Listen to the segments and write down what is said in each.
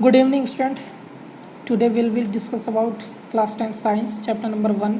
Good evening, student. Today we will discuss about class 10 science chapter number 1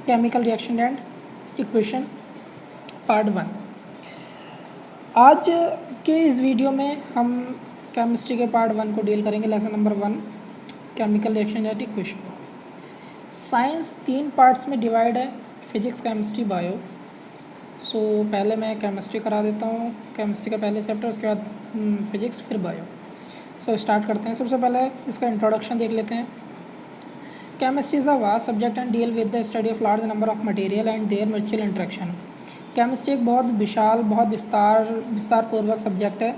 chemical reaction and equation part 1. आज के इस video में हम chemistry के part 1 को डील करेंगे. Lesson number 1 chemical reaction and equation. Science 3 parts में divide है, फिजिक्स, केमिस्ट्री, बायो. सो पहले मैं केमिस्ट्री करा देता हूँ, केमिस्ट्री का पहले चैप्टर, उसके बाद फिजिक्स, फिर बायो. सो स्टार्ट करते हैं. सबसे पहले इसका इंट्रोडक्शन देख लेते हैं. Chemistry is a vast subject and deal with the study of large number of material and there mutual interaction. Chemistry एक बहुत विशाल, बहुत विस्तारपूर्वक सब्जेक्ट है,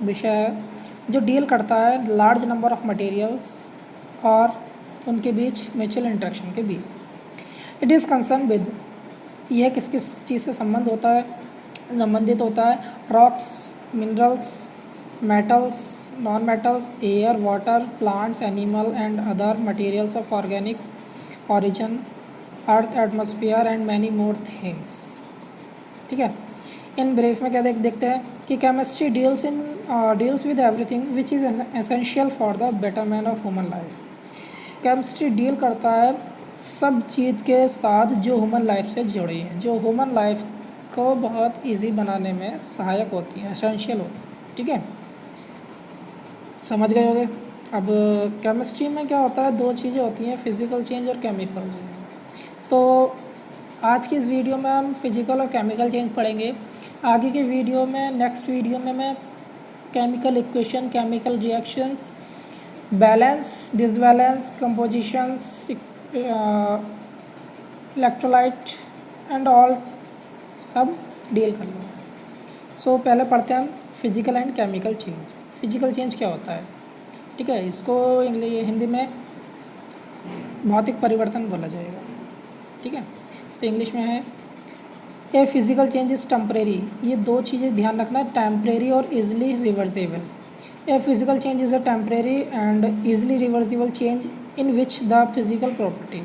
विषय है, जो डील करता है लार्ज नंबर ऑफ मटेरियल्स और उनके बीच म्यूचुअल इंटरेक्शन के बीच. इट इज़ कंसर्न विद, यह किस किस चीज़ से संबंधित होता है. Rocks, minerals, metals, non metals, air, water, plants, animal and other materials of organic origin, earth, atmosphere and many more things. ठीक है. इन ब्रीफ में क्या देखते हैं कि chemistry deals with everything which is essential for the betterment of human life. Chemistry deal करता है सब चीज़ के साथ जो ह्यूमन लाइफ से जुड़ी है, जो ह्यूमन लाइफ को बहुत ईजी बनाने में सहायक होती है, एसेंशियल होती है. ठीक है, समझ गए होंगे. अब केमिस्ट्री में क्या होता है, दो चीज़ें होती हैं, फिज़िकल चेंज और केमिकल चेंज. तो आज की इस वीडियो में हम फिज़िकल और केमिकल चेंज पढ़ेंगे. आगे के वीडियो में, नेक्स्ट वीडियो में मैं chemical equation, chemical reactions, balance, disbalance, compositions, electrolyte and all सब डील कर लूँगा. सो पहले पढ़ते हैं हम physical and chemical change. Physical change क्या होता है? ठीक है, इसको हिंदी में भौतिक परिवर्तन बोला जाएगा. ठीक है, तो इंग्लिश में है a physical change is temporary. ये दो चीज़ें ध्यान रखना, टेम्परेरी और easily reversible. A physical change is a temporary and easily reversible change in which the physical property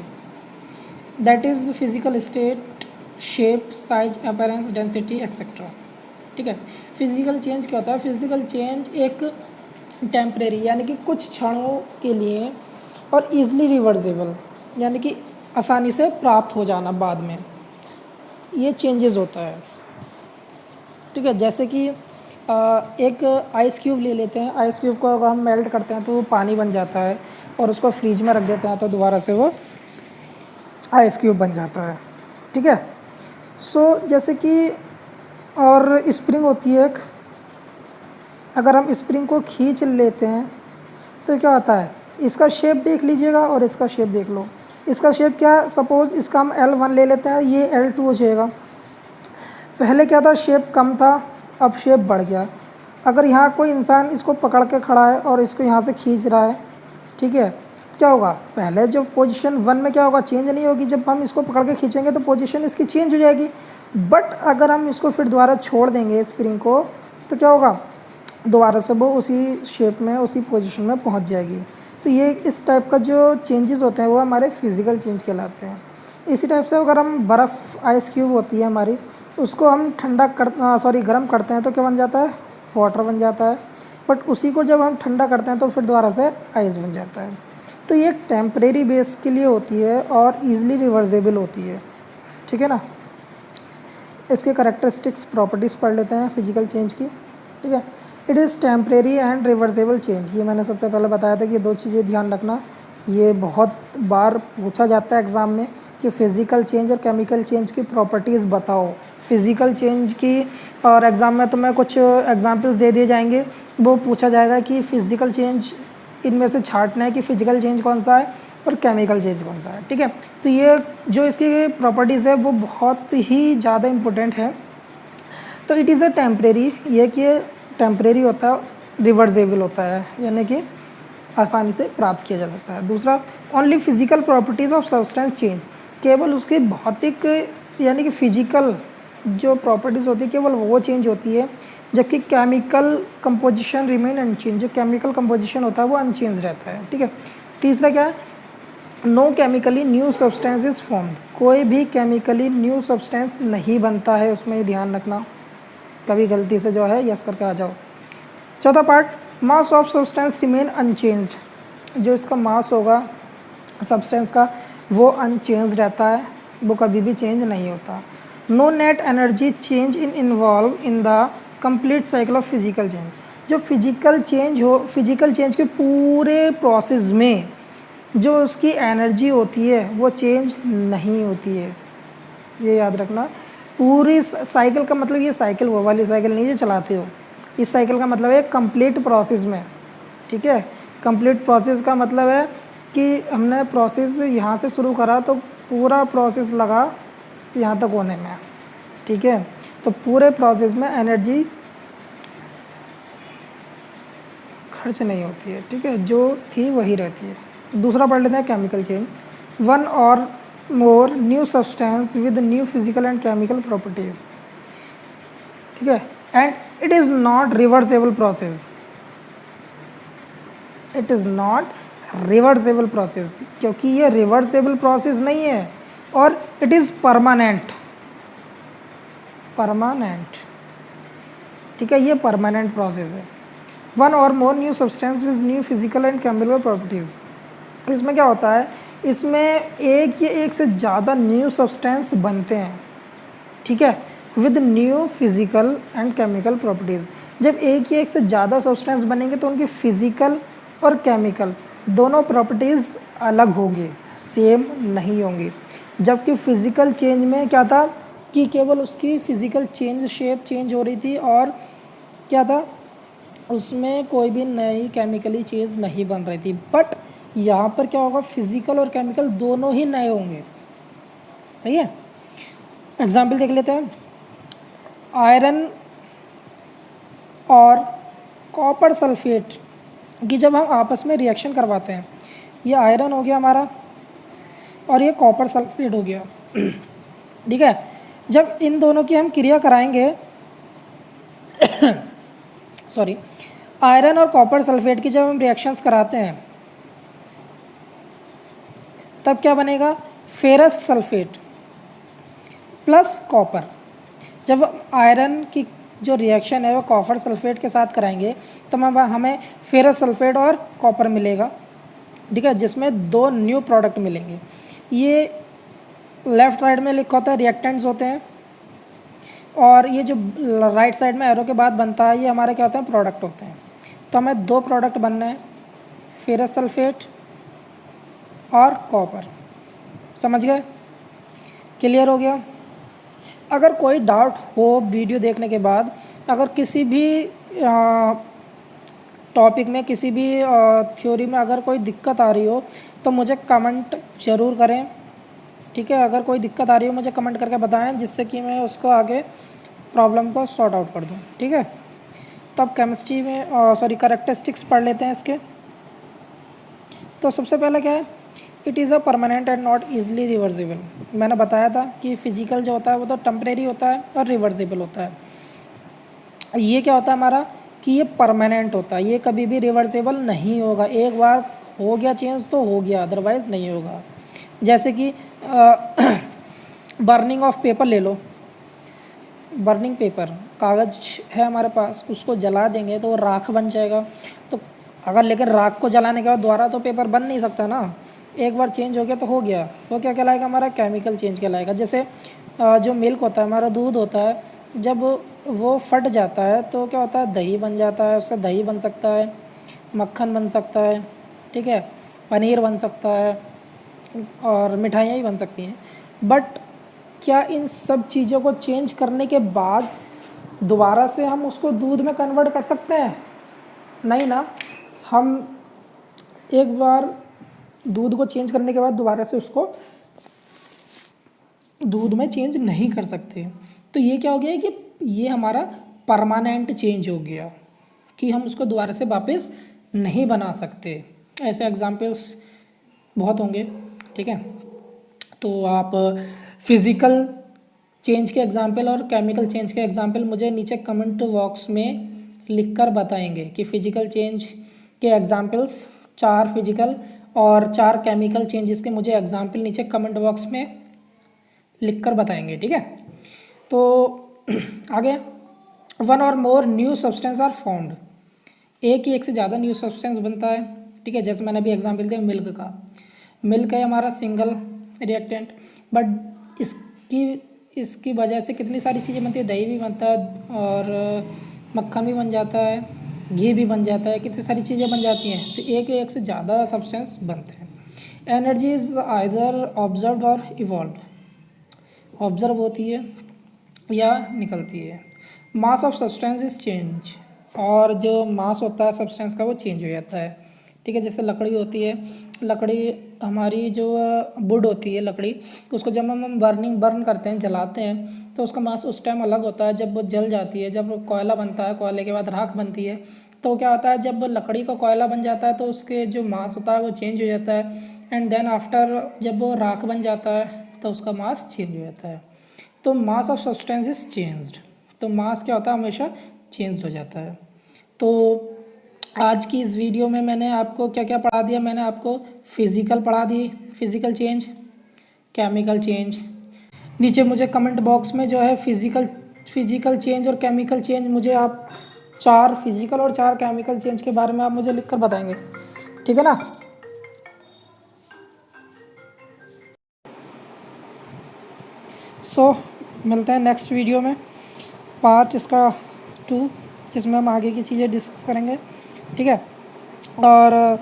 that is physical state, shape, size, appearance, density etcetera. ठीक है. Physical change क्या होता है? फिज़िकल चेंज एक temporary यानी कि कुछ क्षणों के लिए और ईज़िली रिवर्सिबल यानी कि आसानी से प्राप्त हो जाना बाद में, ये चेंजेस होता है. ठीक है, जैसे कि एक आइस क्यूब ले लेते हैं. आइस क्यूब को अगर हम मेल्ट करते हैं तो वो पानी बन जाता है, और उसको फ्रीज में रख देते हैं तो दोबारा से वो आइस क्यूब बन जाता है. ठीक है. सो जैसे कि और स्प्रिंग होती है एक, अगर हम स्प्रिंग को खींच लेते हैं तो क्या होता है, इसका शेप देख लीजिएगा और इसका शेप देख लो. इसका शेप क्या, सपोज़ इसका हम L1 ले लेते हैं, ये L2 हो जाएगा. पहले क्या था, शेप कम था, अब शेप बढ़ गया. अगर यहाँ कोई इंसान इसको पकड़ के खड़ा है और इसको यहाँ से खींच रहा है, ठीक है, क्या होगा, पहले जो पोजीशन 1 में क्या होगा, चेंज नहीं होगी. जब हम इसको पकड़ के खींचेंगे तो पोजीशन इसकी चेंज हो जाएगी. बट अगर हम इसको फिर दोबारा छोड़ देंगे स्प्रिंग को, तो क्या होगा, दोबारा से वो उसी शेप में, उसी पोजीशन में पहुंच जाएगी. तो ये इस टाइप का जो चेंजेस होते हैं वो हमारे फिज़िकल चेंज कहलाते हैं. इसी टाइप से अगर हम बर्फ़, आइस क्यूब होती है हमारी, उसको हम गर्म करते हैं तो क्या बन जाता है, वाटर बन जाता है. बट उसी को जब हम ठंडा करते हैं तो फिर दोबारा से आइस बन जाता है. तो ये एक टेम्परेरी बेस के लिए होती है और ईज़िली रिवर्सिबल होती है. ठीक है ना. इसके करेक्टरिस्टिक्स, प्रॉपर्टीज़ पढ़ लेते हैं फिजिकल चेंज की. ठीक है. It is temporary and reversible change. ये मैंने सबसे पहले बताया था कि दो चीज़ें ध्यान रखना. ये बहुत बार पूछा जाता है एग्ज़ाम में कि फ़िज़िकल चेंज और केमिकल चेंज की प्रॉपर्टीज़ बताओ. फ़िज़िकल चेंज की और एग्ज़ाम में तो मैं कुछ एग्जांपल्स दे दिए जाएंगे, वो पूछा जाएगा कि फ़िज़िकल चेंज इनमें से छांटना है कि फ़िज़िकल चेंज कौन सा है और केमिकल चेंज कौन सा है. ठीक है. तो ये जो इसकी प्रॉपर्टीज़ है वो बहुत ही ज़्यादा इम्पोर्टेंट है. तो इट इज़ अ टेम्परेरी, ये कि टेम्परेरी होता है, रिवर्सिबल होता है, यानी कि आसानी से प्राप्त किया जा सकता है. दूसरा, only physical properties of substance change. केवल उसकी भौतिक यानी कि फिजिकल जो प्रॉपर्टीज़ होती है केवल वो चेंज होती है, जबकि केमिकल कंपोजिशन रिमेन अनचेंज. जो केमिकल कंपोजिशन होता है वो अनचेंज रहता है. ठीक है. तीसरा क्या है, no chemically new substance is formed. कोई भी केमिकली न्यू सब्सटेंस नहीं बनता है, उसमें ध्यान रखना. कभी गलती से जो है यस करके आ जाओ. चौथा part, mass of substance remain unchanged, जो इसका मास होगा सब्सटेंस का वो अनचेंज रहता है, वो कभी भी चेंज नहीं होता। No net energy change involve in the complete cycle of physical change, जो फिजिकल चेंज के पूरे प्रोसेस में जो उसकी एनर्जी होती है वो चेंज नहीं होती है, ये याद रखना। पूरी साइकिल का मतलब, ये साइकिल वो वाली साइकिल नहीं जो चलाते हो, इस साइकिल का मतलब है कंप्लीट प्रोसेस में, ठीक है। कंप्लीट प्रोसेस का मतलब है कि हमने प्रोसेस यहाँ से शुरू करा तो पूरा प्रोसेस लगा यहाँ तक होने में, ठीक है। तो पूरे प्रोसेस में एनर्जी खर्च नहीं होती है, ठीक है, जो थी वही रहती है। दूसरा पढ़ लेते हैं केमिकल चेंज। वन और more new substance with new physical and chemical properties, ठीक है, and it is not reversible process, it is not reversible process, क्योंकि ये रिवर्सेबल प्रोसेस नहीं है, और इट इज़ परमानेंट, ठीक है, ये परमानेंट प्रोसेस है। वन और more new substance with new physical and chemical properties, इसमें क्या होता है, इसमें एक या एक से ज़्यादा न्यू सब्सटेंस बनते हैं, ठीक है, with new physical and chemical properties. जब एक या एक से ज़्यादा सब्सटेंस बनेंगे तो उनकी फिजिकल और केमिकल दोनों प्रॉपर्टीज़ अलग होंगी, सेम नहीं होंगी। जबकि फिज़िकल चेंज में क्या था कि केवल उसकी फ़िज़िकल चेंज, शेप चेंज हो रही थी, और क्या था, उसमें कोई भी नई केमिकली चीज़ नहीं बन रही थी। बट यहाँ पर क्या होगा, फिज़िकल और केमिकल दोनों ही नए होंगे, सही है। एग्जाम्पल देख लेते हैं। आयरन और कॉपर सल्फेट की जब हम आपस में रिएक्शन करवाते हैं, ये आयरन हो गया हमारा और ये कॉपर सल्फेट हो गया, ठीक है। जब इन दोनों की हम क्रिया कराएंगे सॉरी, आयरन और कॉपर सल्फेट की जब हम रिएक्शंस कराते हैं तब क्या बनेगा, फेरस सल्फेट प्लस कॉपर। जब आयरन की जो रिएक्शन है वो कॉपर सल्फेट के साथ कराएंगे तब हमें फेरस सल्फेट और कॉपर मिलेगा, ठीक है, जिसमें दो न्यू प्रोडक्ट मिलेंगे। ये लेफ़्ट साइड में लिखा होता है रिएक्टेंट्स होते हैं, और ये जो राइट साइड में एरो के बाद बनता है ये हमारे क्या होते हैं, प्रोडक्ट होते हैं। तो हमें दो प्रोडक्ट बनना है, फेरस सल्फेट और कॉपर, समझ गए, क्लियर हो गया। अगर कोई डाउट हो वीडियो देखने के बाद, अगर किसी भी टॉपिक में, किसी भी थ्योरी में अगर कोई दिक्कत आ रही हो तो मुझे कमेंट ज़रूर करें, ठीक है। अगर कोई दिक्कत आ रही हो मुझे कमेंट करके बताएं, जिससे कि मैं उसको आगे प्रॉब्लम को सॉर्ट आउट कर दूं, ठीक है। तो अब केमिस्ट्री में कैरेक्टरिस्टिक्स पढ़ लेते हैं इसके। तो सबसे पहले क्या है, it is a permanent and not easily reversible. मैंने बताया था कि फिजिकल जो होता है वो तो टेम्परेरी होता है और रिवर्सिबल होता है। ये क्या होता है हमारा कि ये परमानेंट होता है, ये कभी भी रिवर्सिबल नहीं होगा। एक बार हो गया चेंज तो हो गया, अदरवाइज़ नहीं होगा। जैसे कि बर्निंग ऑफ पेपर ले लो, बर्निंग पेपर, कागज़ है हमारे पास, उसको जला देंगे तो वो राख बन जाएगा। तो अगर लेकिन राख को जलाने के बाद दोबारा तो पेपर बन नहीं सकता ना, एक बार चेंज हो गया तो हो गया। वो क्या कहलाएगा, हमारा केमिकल चेंज कहलाएगा। जैसे जो मिल्क होता है, हमारा दूध होता है, जब वो फट जाता है तो क्या होता है, दही बन जाता है, उसका दही बन सकता है, मक्खन बन सकता है, ठीक है, पनीर बन सकता है, और मिठाइयाँ ही बन सकती हैं। बट क्या इन सब चीज़ों को चेंज करने के बाद दोबारा से हम उसको दूध में कन्वर्ट कर सकते हैं? नहीं ना। हम एक बार दूध को चेंज करने के बाद दोबारा से उसको दूध में चेंज नहीं कर सकते। तो ये क्या हो गया कि ये हमारा परमानेंट चेंज हो गया कि हम उसको दोबारा से वापस नहीं बना सकते। ऐसे एग्जाम्पल्स बहुत होंगे, ठीक है। तो आप फिज़िकल चेंज के एग्जाम्पल और केमिकल चेंज के एग्जाम्पल मुझे नीचे कमेंट बॉक्स में लिखकर बताएंगे कि फ़िज़िकल चेंज के एग्जाम्पल्स 4 फिजिकल और 4 केमिकल चेंजेस के मुझे एग्जाम्पल नीचे कमेंट बॉक्स में लिखकर बताएंगे, ठीक है। तो आगे, वन और more new substance are found एक ही एक से ज़्यादा न्यू सब्सटेंस बनता है, ठीक है। जैसे मैंने अभी एग्जांपल दिया मिल्क का, मिल्क है हमारा सिंगल रिएक्टेंट, बट इसकी वजह से कितनी सारी चीज़ें बनती है, दही भी बनता है और मक्खन भी बन जाता है, घी भी बन जाता है, कितनी सारी चीज़ें बन जाती हैं। तो एक से ज़्यादा सब्सटेंस बनते हैं। एनर्जी इज़ आइदर ऑब्जर्व और इवॉल्व, ऑब्जर्व होती है या निकलती है। Mass of substance is change, और जो मास होता है सब्सटेंस का वो चेंज हो जाता है, ठीक है। जैसे लकड़ी होती है, लकड़ी हमारी जो वुड होती है लकड़ी, उसको जब हम बर्न करते हैं, जलाते हैं, तो उसका मास उस टाइम अलग होता है जब वो जल जाती है। जब कोयला बनता है, कोयले के बाद राख बनती है, तो क्या होता है जब लकड़ी का कोयला बन जाता है तो उसके जो मास होता है वो चेंज हो जाता है। एंड देन आफ्टर जब वो राख बन जाता है तो उसका मास चेंज हो जाता है। तो mass of substance is changed, तो मास क्या होता है हमेशा चेंज्ड हो जाता है। तो आज की इस वीडियो में मैंने आपको क्या क्या पढ़ा दिया, मैंने आपको फिज़िकल पढ़ा दी, फिज़िकल चेंज, केमिकल चेंज। नीचे मुझे कमेंट बॉक्स में जो है फिज़िकल चेंज और केमिकल चेंज, मुझे आप 4 फिज़िकल और 4 केमिकल चेंज के बारे में आप मुझे लिख कर बताएंगे, ठीक है ना। सो मिलते हैं नेक्स्ट वीडियो में, पार्ट इसका 2, जिसमें हम आगे की चीज़ें डिस्कस करेंगे, ठीक है। और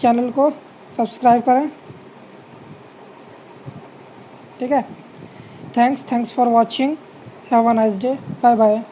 चैनल को सब्सक्राइब करें, ठीक है। Thanks for watching, have a nice day, bye bye.